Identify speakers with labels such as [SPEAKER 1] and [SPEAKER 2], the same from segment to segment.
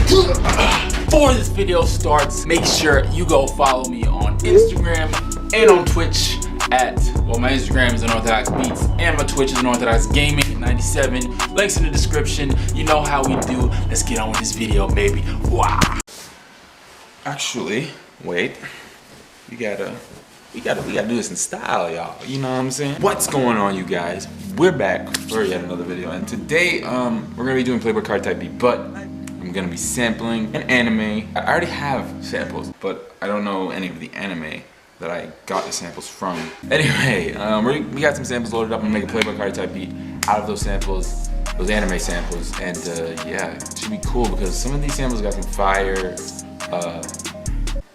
[SPEAKER 1] Before this video starts, make sure you go follow me on Instagram and on Twitch at, well, my Instagram is Unorthodox Beats and my Twitch is Unorthodox Gaming 97. Links in the description. You know how we do. Let's get on with this video, baby. Wow. Actually, wait. We gotta do this in style, y'all. You know what I'm saying? What's going on, you guys? We're back for yet another video, and today we're gonna be doing Playboi Carti type beat, but I'm gonna be sampling an anime. I already have samples, but I don't know any of the anime that I got the samples from. Anyway, we got some samples loaded up. I'm gonna make a Playboi Carti type beat out of those samples, those anime samples, and yeah, it should be cool because some of these samples got some fire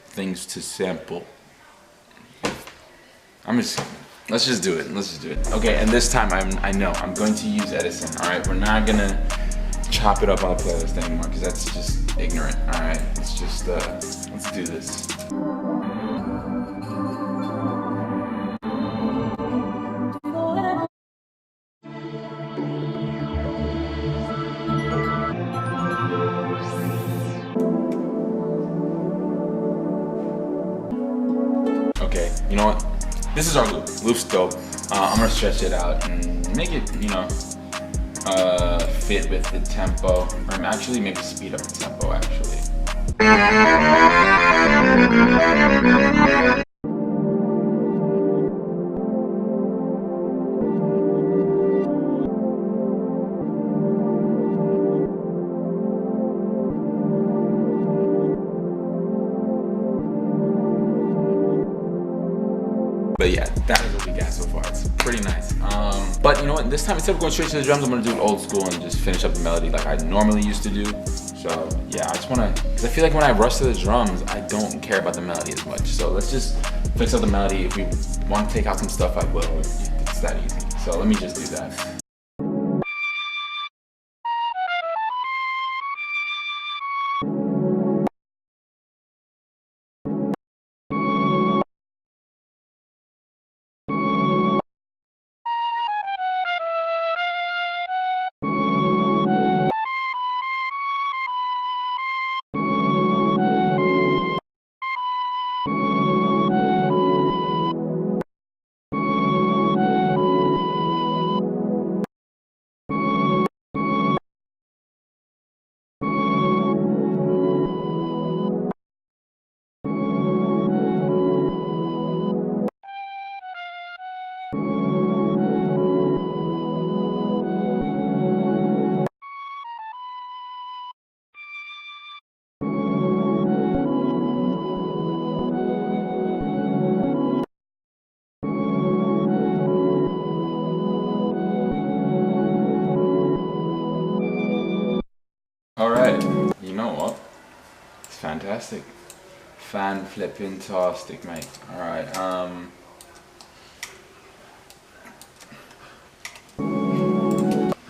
[SPEAKER 1] things to sample. Let's just do it. Okay, and this time I know I'm going to use Edison. All right, we're not gonna chop it up on the playlist anymore because that's just ignorant. All right, let's just let's do this. Okay, you know what? This is our loop. Loop's dope. I'm gonna stretch it out and make it, you know, fit with the tempo. Or actually, maybe speed up the tempo, actually. But yeah, that is what we got so far. It's pretty nice. But you know what? This time, instead of going straight to the drums, I'm gonna do it old school and just finish up the melody like I normally used to do. So yeah, I just wanna, because I feel like when I rush to the drums, I don't care about the melody as much. So let's just fix up the melody. If we want to take out some stuff, I will. It's that easy. So let me just do that. Alright, you know what? It's fantastic. Fan-flippin-tastic, mate. Alright,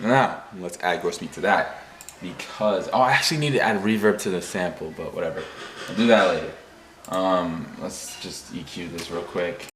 [SPEAKER 1] now, let's add gross beat to that. Because, oh, I actually need to add reverb to the sample, but whatever. I'll do that later. Let's just EQ this real quick.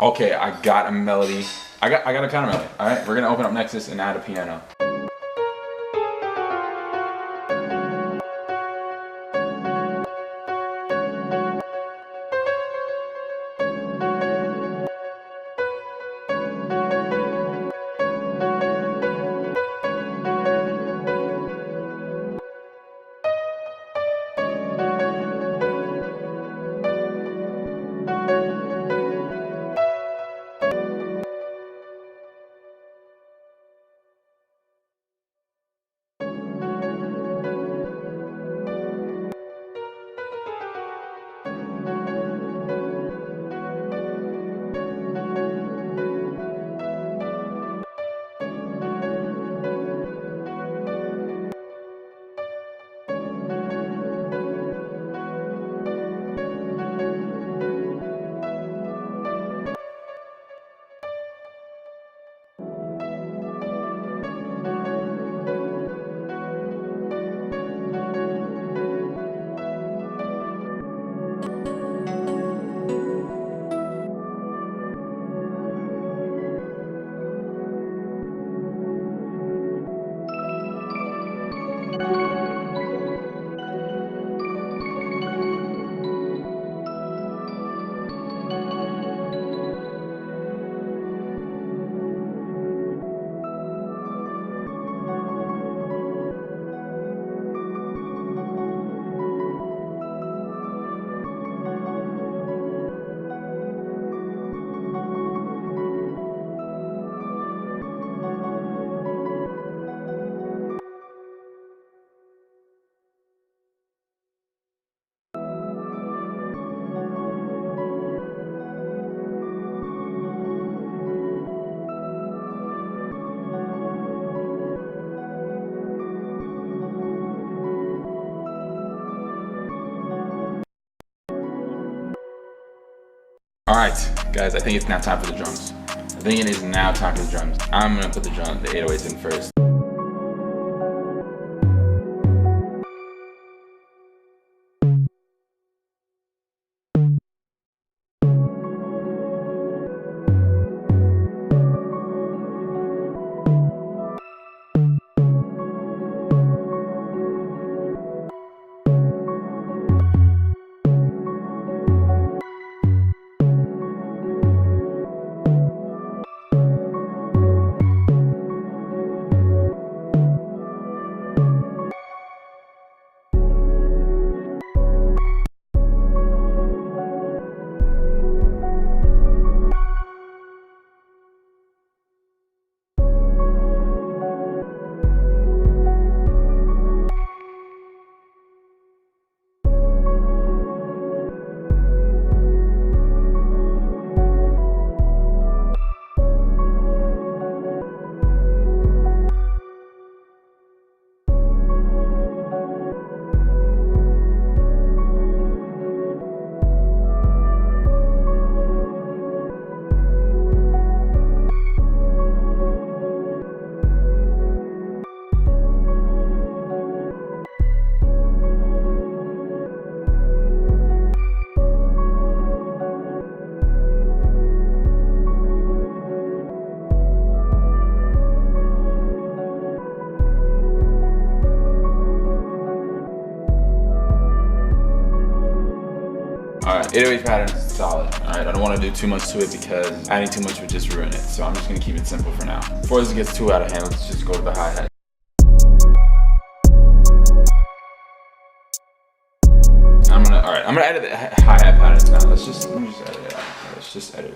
[SPEAKER 1] Okay, I got a melody. I got a kind of melody. All right, we're gonna open up Nexus and add a piano. All right, guys, I think it's now time for the drums. I think it is now time for the drums. I'm gonna put the 808s in first. All right, 808 pattern is solid. All right, I don't want to do too much to it because adding too much would just ruin it. So I'm just gonna keep it simple for now. Before this gets too out of hand, let's just go to the hi-hat. I'm gonna edit the hi-hat patterns now. Let me just edit it out. Let's just edit it.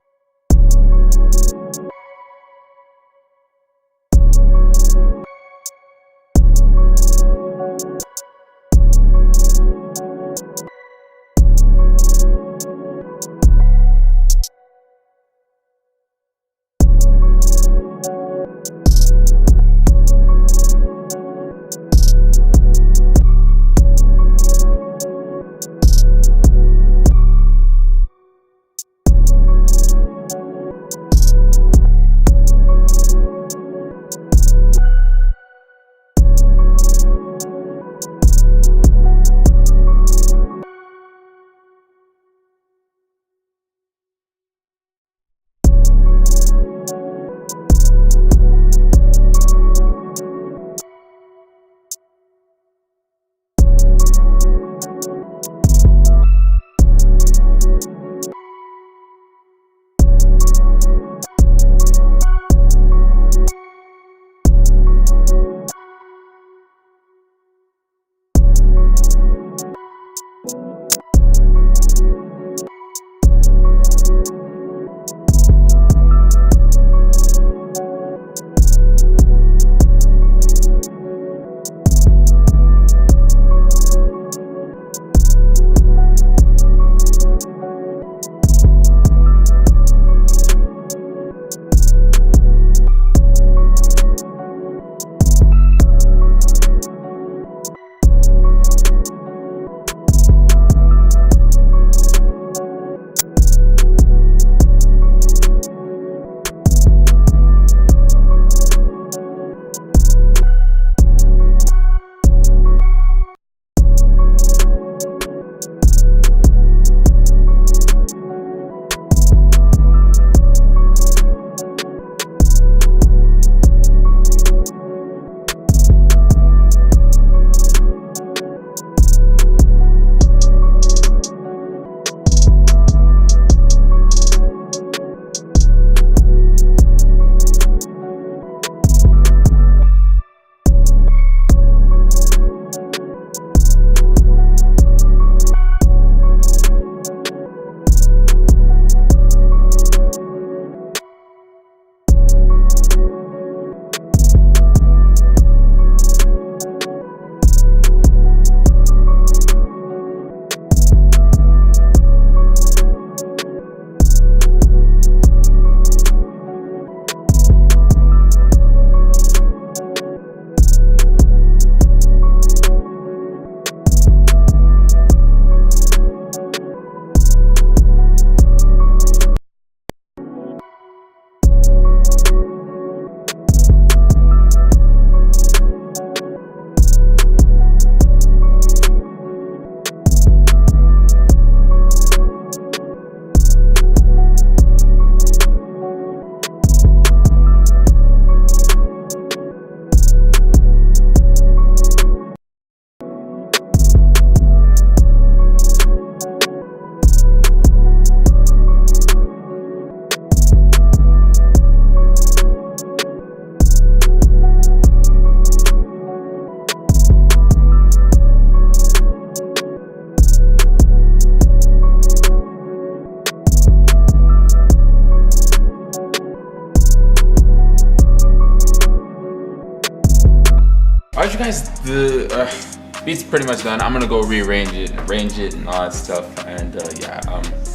[SPEAKER 1] guys, the beat's pretty much done. I'm gonna go rearrange it, arrange it, and all that stuff. And yeah,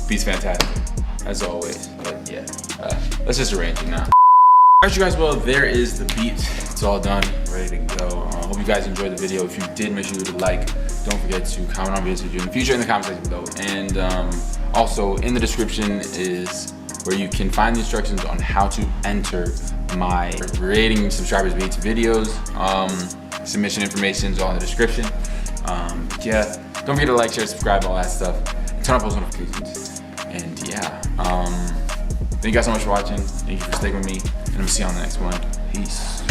[SPEAKER 1] beat's fantastic as always. But yeah, let's just arrange it now. Alright, you guys, well, there is the beat. It's all done, ready to go. Hope you guys enjoyed the video. If you did, make sure you like. Don't forget to comment on videos we do in the future in the comment section below. And also in the description is where you can find the instructions on how to enter my rating subscribers beats videos. Submission information is all in the description. Yeah, don't forget to like, share, subscribe, all that stuff. And turn on post notifications. And yeah, thank you guys so much for watching. Thank you for sticking with me. And I'm gonna see you on the next one. Peace.